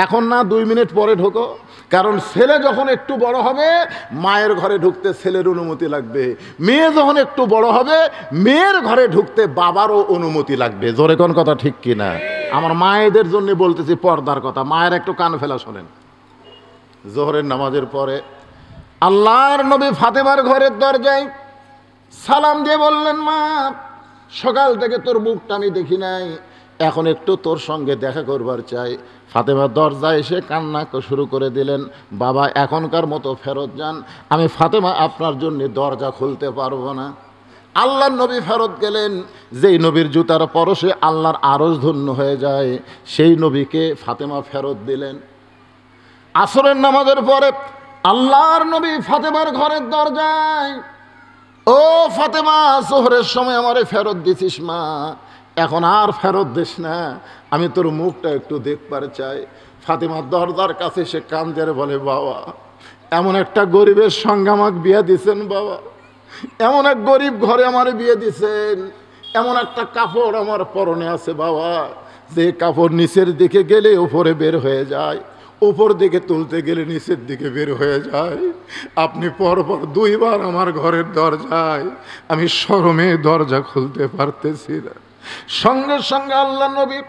এখন না, 2 মিনিট পরে ঢোকো, কারণ ছেলে যখন একটু বড় হবে মায়ের ঘরে ঢুকতে ছেলের অনুমতি লাগবে। মেয়ে যখন একটু বড় হবে মেয়ের ঘরে ঢুকতে বাবারও অনুমতি লাগবে। জোরে কোন কথা ঠিক কিনা? আমার মায়েদের জন্য বলতেছি পর্দার কথা। মায়ের একটু কান ফেলা শোনেন। জোহরের নামাজের পরে আল্লাহর নবী ফাতেমার ঘরের দরজায় সালাম দিয়ে বললেন, মা, সকাল থেকে তোর মুখটা আমি দেখি নাই, এখন একটু তোর সঙ্গে দেখা করবার চাই। ফাতেমা দরজায় এসে কান্না শুরু করে দিলেন, বাবা, এখনকার মতো ফেরত যান, আমি ফাতেমা আপনার জন্য দরজা খুলতে পারবো না। আল্লাহর নবী ফেরত গেলেন। যেই নবীর জুতার পরশে আল্লাহর আরশ ধন্য হয়ে যায়, সেই নবীকে ফাতেমা ফেরত দিলেন। আসরের নামাজের পরে আল্লাহর নবী ফাতেমার ঘরের দরজায়, ও ফাতেমা, জোহরের সময় আমারে ফেরত দিছিস মা, এখন আর ফেরত দিস না, আমি তোর মুখটা একটু দেখবার চাই। ফাতেমার দরজার কাছে সে কান্দে বলে, বাবা, এমন একটা গরিবের সঙ্গে আমাকে বিয়ে দিছেন বাবা, এমন এক গরিব ঘরে আমারে বিয়ে দিছেন, এমন একটা কাপড় আমার পরনে আছে বাবা, যে কাপড় নিচের দিকে গেলে উপরে বের হয়ে যায়, উপর দিকে তুলতে গেলে নিচের দিকে বের হয়ে যায়। আপনি পরপর 2 বার আমার ঘরের দরজায়, আমি শরমে দরজা খুলতে পারতেছি না। সঙ্গে সঙ্গে আল্লাহ নবী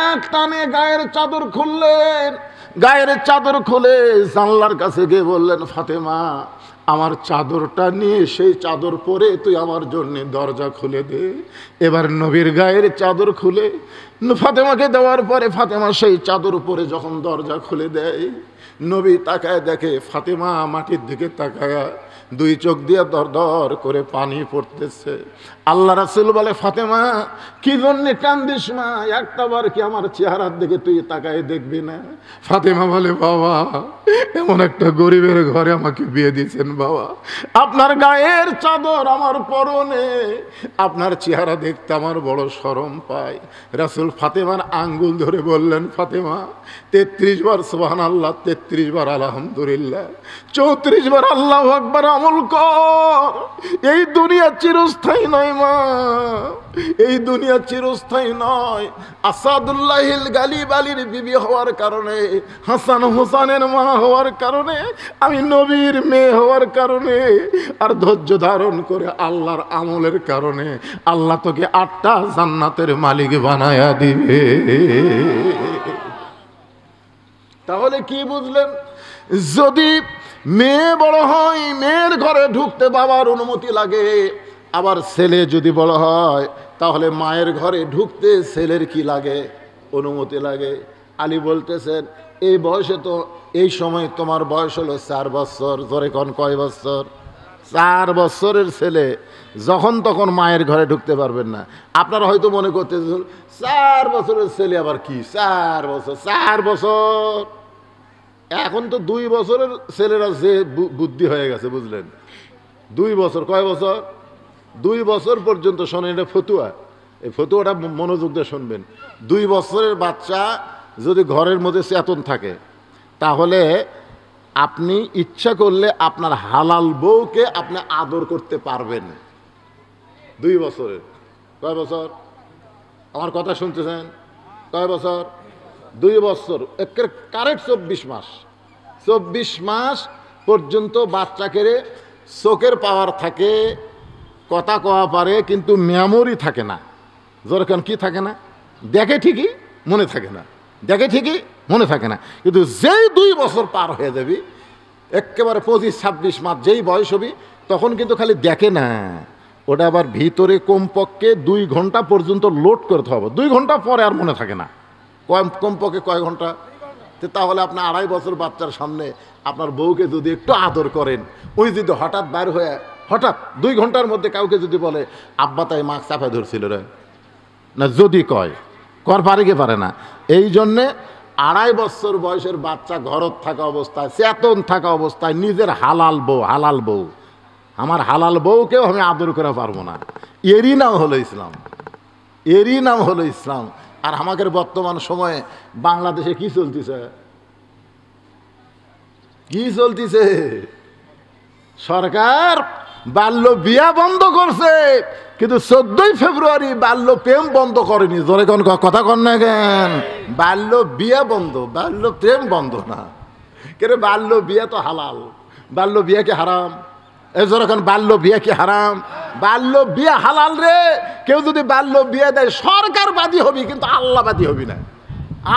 এক টানে গায়ের চাদর খুললেন। গায়ের চাদর খুলে জানলার কাছে গিয়ে বললেন, ফাতেমা, আমার চাদরটা নিয়ে সেই চাদর পরে তুই আমার জন্য দরজা খুলে দে। এবার নবীর গায়ের চাদর খুলে ফাতেমাকে দেওয়ার পরে ফাতেমা সেই চাদর পরে যখন দরজা খুলে দেয়, নবী তাকায় দেখে ফাতেমা মাটির দিকে তাকায় 2 চোখ দিয়ে দর দর করে পানি পড়তেছে। আল্লাহ রাসূল বলে, ফাতেমা, কি জন্য কান্দিস মা? একটাবার কি আমার চেহারার দিকে তুই তাকায় দেখবি না? ফাতেমা বলে, বাবা, এমন একটা গরিবের ঘরে আমাকে বিয়ে দিয়েছেন বাবা, আপনার গায়ের চাদর আমার পরনে, আপনার চেহারা দেখতে আমার বড় শরম পায়। রাসূল ফাতেমার আঙ্গুল ধরে বললেন, ফাতেমা, 33 বার সুবহানাল্লাহ, 33 বার আলহামদুলিল্লাহ, 34 বার আল্লাহু আকবার আমল কর। এই দুনিয়া চিরস্থায়ী নয় মা, এই দুনিয়া চিরস্থায়ী নয়। আসাদুল্লাহিল গালিব আলীর বিবি হওয়ার কারণে, হাসান হোসেনের মা হওয়ার কারণে, আমি নবীর মেয়ে হওয়ার কারণে, আর ধৈর্য ধারণ করে আল্লাহর আমলের কারণে আল্লাহ তোকে 8টা জান্নাতের মালিক বানায়া দিবে। তাহলে কি বুঝলেন? যদি মেয়ে বড় হয়, মেয়ের ঘরে ঢুকতে বাবার অনুমতি লাগে। আবার ছেলে যদি বড় হয়, তাহলে মায়ের ঘরে ঢুকতে ছেলের কি লাগে? অনুমতি লাগে। আলী বলতেছেন, এই বয়সে তো, এই সময় তোমার বয়স হলো 4 বছর। জোরে কোন কয় বছর? 4 বছরের ছেলে যখন তখন মায়ের ঘরে ঢুকতে পারবেন না। আপনারা হয়তো মনে করতেছেন 4 বছরের ছেলে আবার কি 4 বছর? 4 বছর! এখন তো 2 বছরের ছেলেরা যে বুদ্ধি হয়ে গেছে, বুঝলেন? 2 বছর, কয় বছর? 2 বছর পর্যন্ত। শোনেন, এটা ফতুয়া, এই ফতুয়াটা মনোযোগ দিয়ে শুনবেন। 2 বছরের বাচ্চা যদি ঘরের মধ্যে চেতন থাকে, তাহলে আপনি ইচ্ছা করলে আপনার হালাল বউকে আপনি আদর করতে পারবেন। 2 বছরের। কয় বছর? আমার কথা শুনতেছেন? কয় বছর? 2 বছর, একের কারেক্ট 24 মাস। 24 মাস পর্যন্ত বাচ্চাকে চোখের পাওয়ার থাকে, কথা কওয়া পারে, কিন্তু মেমোরি থাকে না। যেরকম কি থাকে না? দেখে ঠিকই, মনে থাকে না। দেখে ঠিকই, মনে থাকে না। কিন্তু যেই 2 বছর পার হয়ে যাবি, একেবারে 25-26 মাস যেই বয়স হবি, তখন কিন্তু খালি দেখে না, ওটা আবার ভিতরে কমপক্ষে 2 ঘন্টা পর্যন্ত লোড করতে হবে। 2 ঘন্টা পরে আর মনে থাকে না। কমপক্ষে কয় ঘন্টা? তাহলে আপনার 2.5 বছর বাচ্চার সামনে আপনার বউকে যদি একটু আদর করেন, ওই যদি হঠাৎ বাইর হয়ে, হঠাৎ 2 ঘন্টার মধ্যে কাউকে যদি বলে, আব্বা তাই মাছ চাপা ধরছিল রে, না যদি কয়, কর পারে কি পারে না। এই জন্যে 2.5 বছর বয়সের বাচ্চা ঘরত থাকা অবস্থায়, চেতন থাকা অবস্থায় নিজের হালাল বউ, হালাল বউ, আমার হালাল বউকেও আমি আদর করে পারবো না। এরই নাম হলো ইসলাম, এরই নাম হলো ইসলাম। আর আমাদের বর্তমান সময়ে বাংলাদেশে কি চলতেছে? কি চলতেছে? সরকার বাল্য বিয়া বন্ধ করছে, কিন্তু 14ই ফেব্রুয়ারি বাল্য প্রেম বন্ধ করেনি। জোরে কোন কথা কন না কেন? বাল্য বিয়া বন্ধ, বাল্য প্রেম বন্ধ না। কেন? বাল্য বিয়া তো হালাল, বাল্য বিয়া কি হারাম? যখন বাল্য বিয়া কি হারাম? বাল্য বিয়া হালাল রে। কেউ যদি বাল্য বিয়া দেয়, সরকারবাদী হবি, কিন্তু আল্লাহবাদী হবি না,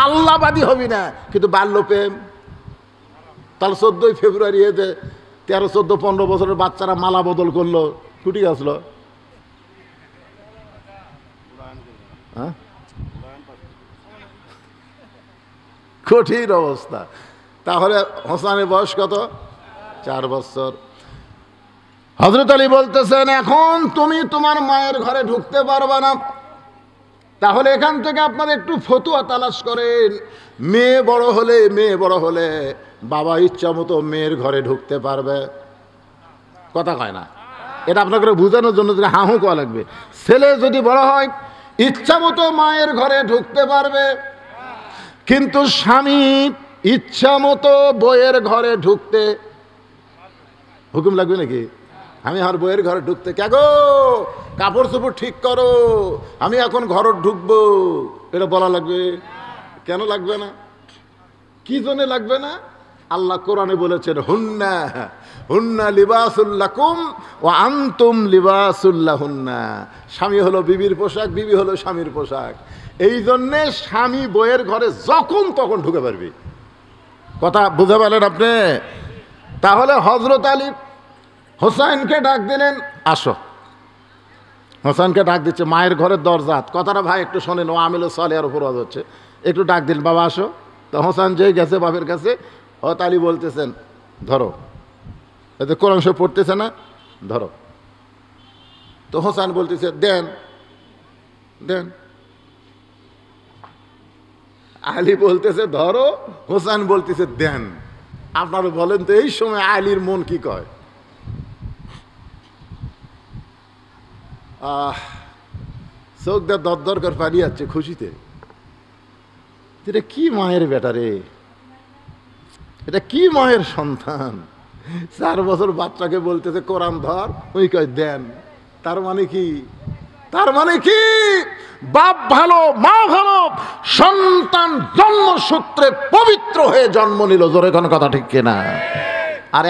আল্লাহবাদী হবি না। কিন্তু বাল্য প্রেম, তাহলে 14ই ফেব্রুয়ারি এতে 13, 14, 15 বছরের বাচ্চারা মালা বদল করলো, কুটি আসলো। হ্যাঁ, কঠিন অবস্থা। তাহলে হোসেনের বয়স কত? 4 বছর। হযরত আলী বলতেছেন, এখন তুমি তোমার মায়ের ঘরে ঢুকতে পারবে না। তাহলে এখান থেকে আপনারা একটু ফতুয়া তালাশ করেন। মেয়ে বড় হলে, মেয়ে বড় হলে বাবা ইচ্ছা মতো মেয়ের ঘরে ঢুকতে পারবে। কথা কয় না? এটা আপনাকে বোঝানোর জন্য হাঁ হুঁ করা লাগবে। ছেলে যদি বড় হয়, ইচ্ছা মতো মায়ের ঘরে ঢুকতে পারবে, কিন্তু স্বামী ইচ্ছা মতো বইয়ের ঘরে ঢুকতে হুকুম লাগবে নাকি? আমি আর বইয়ের ঘরে ঢুকতে, কে গো কাপড় চোপড় ঠিক করো, আমি এখন ঘরে ঢুকবো, এটা বলা লাগবে? কেন লাগবে না? কি জন্য লাগবে না? আল্লাহ কোরআনে বলেছেন, হুন্না হুন্না লিবাসুল লাকুম ওয়া আনতুম লিবাসুল লাহুন্না। স্বামী হলো বিবির পোশাক, বিবি হলো স্বামীর পোশাক। এই জন্যে স্বামী বইয়ের ঘরে যখন তখন ঢুকে পারবি। কথা বুঝতে পারলেন আপনি? তাহলে হযরত আলী হোসেনকে ডাক দিলেন, আসো। হোসেনকে ডাক দিচ্ছে, মায়ের ঘরের দরজাত। কথাটা ভাই একটু শোনেন, ও আমিল সালেহার উপর হচ্ছে, একটু ডাক দিন, বাবা আসো। তো হোসেন যেই গেছে বাপের কাছে, হযরত আলী বলতেছেন, ধরো, এতে কোরআন শরীফ পড়তেছে না, ধরো। তো হোসেন বলতেছে, দেন দেন। আলী বলতেছে ধরো, হোসেন বলতেছে দেন। আপনারা বলেন তো এই সময় আলীর মন কি কয়? চোখ দিয়ে দরদর করে পানি যাচ্ছে খুশিতে। এটা কি মায়ের বেটা রে! এটা কি মায়ের সন্তান? 4 বছর বাচ্চাকে বলতেছে কোরআন ধর, ওই কয় দেন। তার মানে কি? তার মানে কি? বাপ ভালো, মা ভালো, সন্তান জন্মসূত্রে পবিত্র হয়ে জন্ম নিল। জোরে কোন কথা ঠিক কিনা? আর